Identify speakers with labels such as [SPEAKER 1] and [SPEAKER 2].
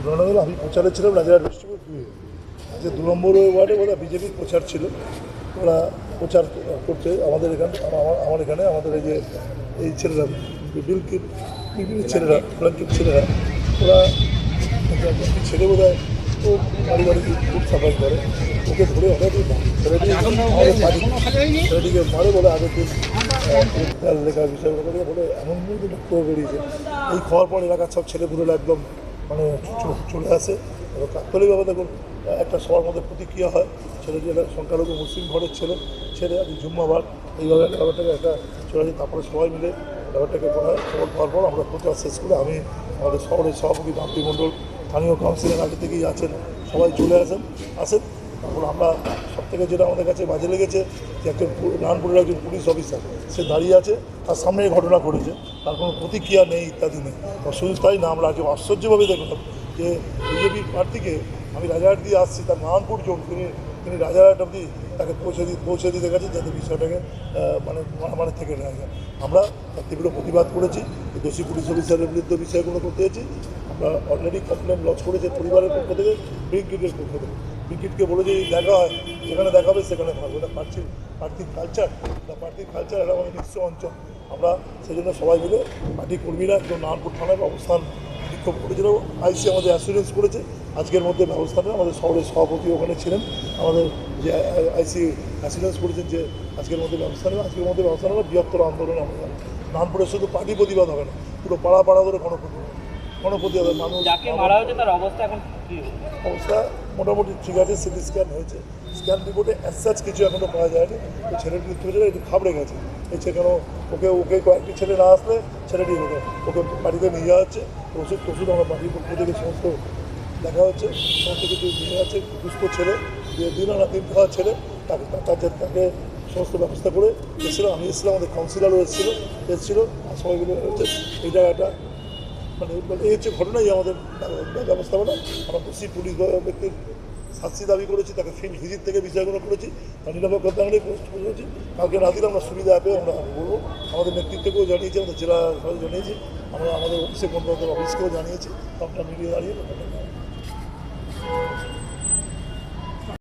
[SPEAKER 1] তুলনামূলক আমি প্রচারে ছিলাম রাজারহাট ডিস্ট্রিক্ট 2-এ। আজকে 2 নম্বর ওয়ার্ডে ওরা বিজেপির প্রচার ছিল। ওরা প্রচার করছে আমাদের এখানে, আমার এখানে আমাদের এই ছেলেরা বিজেপির ছেলেরা ব্ল্যাঙ্কেট ছেলেরা ওরা ছেলে বোধ হয় ও বাড়ি বাড়ি ফুড সাপ্লাই করে, ওকে ধরে ছেলেটিকে মারে বলে আগের দিন লেখার বিষয় বলে এমন করে বেরিয়েছে। এই খাওয়ার পর এলাকার সব ছেলেপুলেরা একদম মানে চলে আসে এবং তাৎক্ষণিকভাবে দেখুন একটা সবার মধ্যে প্রতিক্রিয়া হয়। ছেলেটি একটা সংখ্যালঘু মুসলিম ঘরের ছেলে আজ জুম্মাবার এইভাবে ব্যাপারটাকে একটা চলে আসে। তারপরে সবাই মিলে ব্যাপারটাকে করা হয়। খবর পাওয়ার পর আমরা প্রচার শেষ করে আমি আমাদের শহরের সভাপতি মাতৃ মণ্ডল, স্থানীয় কাউন্সিলর আগে থেকেই আছেন, সবাই চলে আসেন। তারপর আমরা সবথেকে যেটা আমাদের কাছে বাজে লেগেছে যে একজন নারায়ণপুরের একজন পুলিশ অফিসার সে দাঁড়িয়ে আছে, তার সামনে ঘটনা ঘটেছে, তার কোনো প্রতিক্রিয়া নেই ইত্যাদি নেই। শুধু তাই না, আমরা আজকে আশ্চর্যভাবে দেখলাম যে বিজেপির প্রার্থীকে আমি রাজারহাট দিয়ে আসছি, তার নারায়ণপুর জোন তিনি রাজারহাট অবধি তাকে পৌঁছে দিতে গেছেন যাতে বিষয়টাকে মানে থেকে নেওয়া যায়। আমরা তার তীব্র প্রতিবাদ করেছি, দোষী পুলিশ অফিসারের বিরুদ্ধে বিষয়গুলো করতে চেয়েছি। আমরা অলরেডি কমপ্লেন লঞ্চ করেছে পরিবারের পক্ষ থেকে, ব্রিগেডের পক্ষ থেকে। ব্রিগেডকে বলে যে দেখা হয় যেখানে দেখাবে সেখানে থাকবে, এটা পার্থিব কালচার এটা আমাদের নিঃস্ব অঞ্চল। আমরা সেই জন্য সবাই মিলে পার্টি কর্মীরা একদম নারায়ণপুর থানায় অবস্থান বিক্ষোভ করেছিল। আইসি আমাদের অ্যাসুরেন্স করেছে আজকের মধ্যে ব্যবস্থা নেই। আমাদের শহরের সভাপতি ওখানে ছিলেন, আমাদের যে আইসি অ্যাসুরেন্স করেছেন যে আজকের মধ্যে ব্যবস্থা নেবে। আজকের মধ্যে ব্যবস্থা নেবে বৃহত্তর আন্দোলনে আমরা নারায়ণপুরে শুধু পার্টি প্রতিবাদ হবে না, পুরো পাড়া ধরে গণপ্রতিবাদ মানুষ
[SPEAKER 2] যাকে মারা হয়েছে তার অবস্থা এখন
[SPEAKER 1] অবস্থা মোটামুটি ঠিক আছে। সিটি স্ক্যান হয়েছে, স্ক্যান রিপোর্টে অ্যাজ কিছু এখনও পাওয়া যায়নি। তো ছেলেটি ছেলে একটু ঘাবড়ে গেছে, কেন ওকে কয়েকটি ছেলে না আসলে ছেলেটি ওকে বাড়িতে নিয়ে যাওয়া হচ্ছে। ওষুধ আমরা বাড়ির পক্ষ থেকে সমস্ত দেখা হচ্ছে, সমস্ত কিছু নিয়ে যাচ্ছে। দুস্থ ছেলে, দিন দিন খাওয়ার ছেলে, তাকে সমস্ত ব্যবস্থা করে এসেছিলো। আমি এসেছিলাম, আমাদের কাউন্সিলারও এসেছিলো আর সবাই মিলে হচ্ছে এই জায়গাটা এই হচ্ছে ঘটনাই আমাদের ব্যবস্থাপনা। আমরা দোষী পুলিশ ব্যক্তির শাস্তি দাবি করেছি, তাকে ফিল্ড ভিজিট থেকে বিষয়গুলো করেছি, তার নিরাপত্তা আমরা করেছি। কালকে রাতে আমরা সুবিধা অ্যাপে আমরা বলবো, আমাদের নেতৃত্বকেও জানিয়েছি, আমাদের জেলা সবাই জানিয়েছি, আমরা আমাদের অফিসে বন্ধুদের অফিসকেও জানিয়েছি। আমরা মিলিয়ে দাঁড়িয়ে